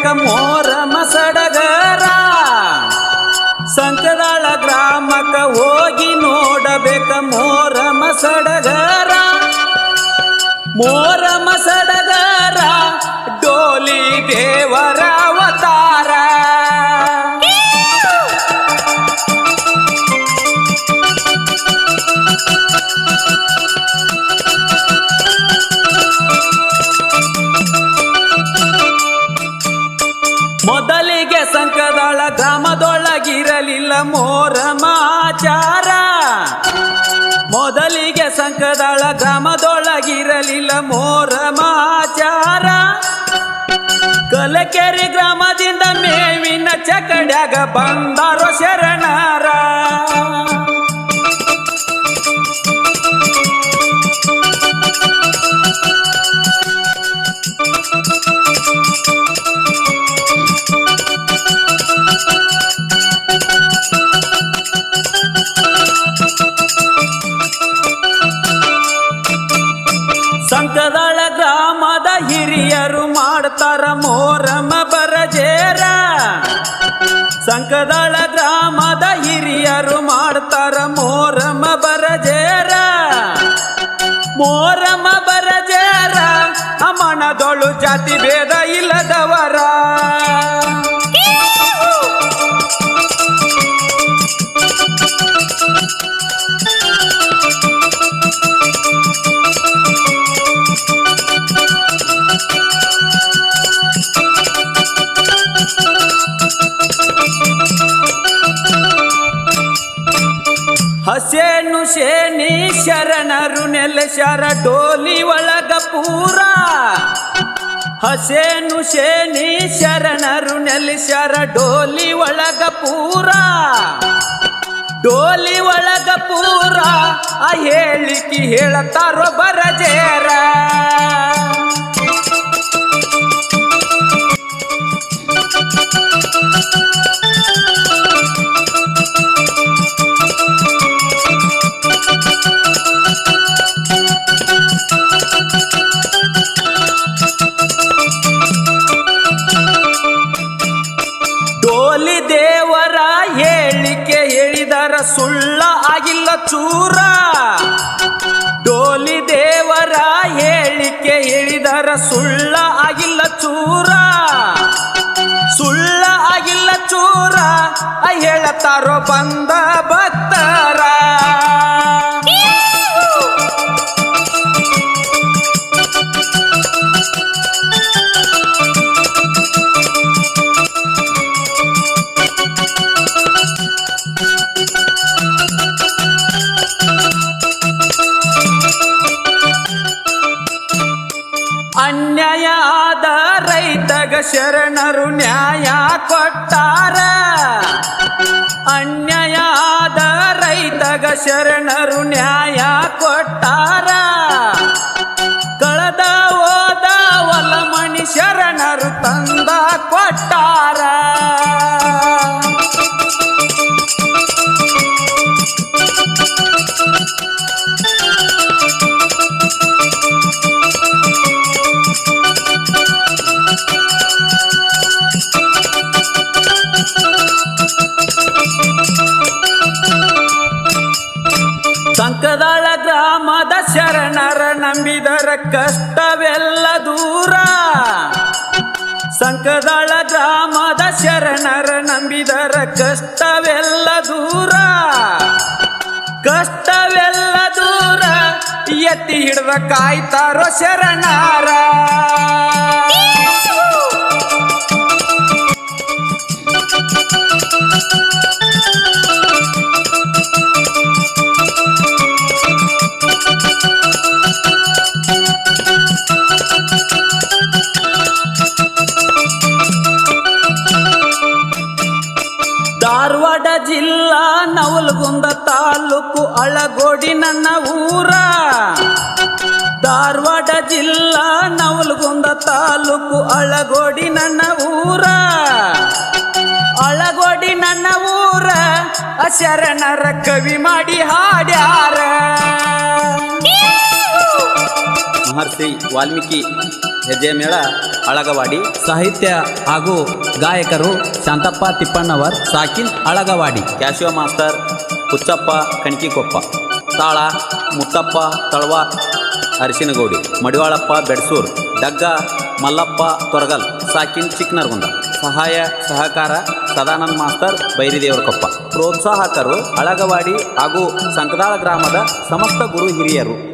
ನೋಡಬೇಕ ಮೋರಮ ಸಡಗರ. ಸಂಕದಾಳ ಗ್ರಾಮಕ್ಕ ಹೋಗಿ ನೋಡಬೇಕ ಮೋರಮ ಸಡಗರ. ಮೋರಮ ಸಡಗರ ಡೋಲಿ ದೇವರ ಅವತಾರ. ಮೊದಲಿಗೆ ಸಂಕದಾಳ ಗ್ರಾಮದೊಳಗಿರಲಿಲ್ಲ ಮೋರಮಾಚಾರ. ಮೊದಲಿಗೆ ಸಂಕದಾಳ ಗ್ರಾಮದೊಳಗಿರಲಿಲ್ಲ ಮೋರಮಾಚಾರ. ಕಲಕೆರೆ ಗ್ರಾಮದಿಂದ ಮೇವಿನ ಚಕಡ್ಯಾಗ ಬಂದಾರೋ ಶರಣರ. ಸಂಕದಾಳ ಗ್ರಾಮದ ಹಿರಿಯರು ಮಾಡ್ತಾರ ಮೋರಮ ಬರಜೇರ. ಸಂಕದಾಳ ಗ್ರಾಮದ ಹಿರಿಯರು ಮಾಡ್ತಾರ ಮೋರಮ ಬರಜೇರ. ಮೋರಮ ಬರಜೇರ ಅಮನದೊಳು ಜಾತಿ ಭೇದ ಇಲ್ಲದವರ. ಹಸೇನು ಶೇನಿ ಶರಣರು ನೆಲೆಸ್ಯಾರ ಡೋಲಿ ಒಳಗ ಪೂರ. ಹಸೇನು ಶೇನಿ ಶರಣರು ನೆಲೆಸ್ಯಾರ ಡೋಲಿ ಒಳಗ ಪೂರ. ಡೋಲಿ ಒಳಗ ಪೂರ ಆ ಹೇಳಿಕೆ ಹೇಳತಾರೋ ಬರಜೇರ. ಡೋಲಿ ದೇವರ ಹೇಳಿಕೆ ಹೇಳಿದರ ಸುಳ್ಳ ಆಗಿಲ್ಲ ಚೂರ. ಡೋಲಿ ದೇವರ ಹೇಳಿಕೆ ಹೇಳಿದರ ಸುಳ್ಳ ಆಗಿಲ್ಲ ಚೂರ. ಸುಳ್ಳ ಆಗಿಲ್ಲ ಚೂರ ಹೇಳತಾರೋ ಬಂದ ಭಕ್ತರ. ಅನ್ಯಾಯ ಆದ ರೈತಗ ಶರಣರು ನ್ಯಾಯ ಕೊಟ್ಟಾರ. ಅನ್ಯಾಯ ಆದ ರೈತಗ ಶರಣರು ನ್ಯಾಯ ಕೊಟ್ಟಾರ. ಕಳೆದ ಹೋದ ಹೊಲಮಣಿ ಶರಣರು ತಂದ ಕೊಟ್ಟಾರ. ಸಂಕದಾಳ ಗ್ರಾಮದ ಶರಣರ ನಂಬಿದರ ಕಷ್ಟವೆಲ್ಲ ದೂರ. ಸಂಕದಾಳ ಗ್ರಾಮದ ಶರಣರ ನಂಬಿದರ ಕಷ್ಟವೆಲ್ಲ ದೂರ. ಕಷ್ಟವೆಲ್ಲ ದೂರ ಎತ್ತಿ ಹಿಡಿದ ಕಾಯ್ತಾರೋ ಶರಣರ. ಧಾರವಾಡ ಜಿಲ್ಲಾ ನವಲಗುಂದ ತಾಲೂಕು ಅಳಗೋಡಿ ನನ್ನ ಊರ. ಧಾರವಾಡ ಜಿಲ್ಲಾ ನವಲಗುಂದ ತಾಲೂಕು ಅಳಗೋಡಿ ನನ್ನ ಊರ. ಅಳಗೋಡಿ ನನ್ನ ಊರ ಶರಣರ ಕವಿ ಮಾಡಿ ಹಾಡ್ಯಾರ. ಮಹರ್ಷಿ ವಾಲ್ಮೀಕಿ ಹೆಜ್ಜೆ ಮೇಳ ಅಳಗವಾಡಿ. ಸಾಹಿತ್ಯ ಹಾಗೂ ಗಾಯಕರು ಶಾಂತಪ್ಪ ತಿಪ್ಪಣ್ಣವರ್ ಸಾಕಿನ್ ಅಳಗವಾಡಿ. ಕ್ಯಾಶಿಯೋ ಮಾಸ್ತರ್ ಹುಚ್ಚಪ್ಪ ಕಣಕಿಕೊಪ್ಪ. ತಾಳ ಮುತ್ತಪ್ಪ ತಳವಾರ್ ಅರಿಶಿನಗೌಡಿ. ಮಡಿವಾಳಪ್ಪ ಬೆಡ್ಸೂರ್. ಡಗ್ಗ ಮಲ್ಲಪ್ಪ ತೊರಗಲ್ ಸಾಕಿನ್ ಚಿಕ್ಕನರಗುಂದ. ಸಹಾಯ ಸಹಕಾರ ಸದಾನಂದ ಮಾಸ್ತರ್ ಬೈರಿದೇವರಕೊಪ್ಪ. ಪ್ರೋತ್ಸಾಹಕರು ಅಳಗವಾಡಿ ಹಾಗೂ ಸಂಕದಾಳ ಗ್ರಾಮದ ಸಮಸ್ತ ಗುರು ಹಿರಿಯರು.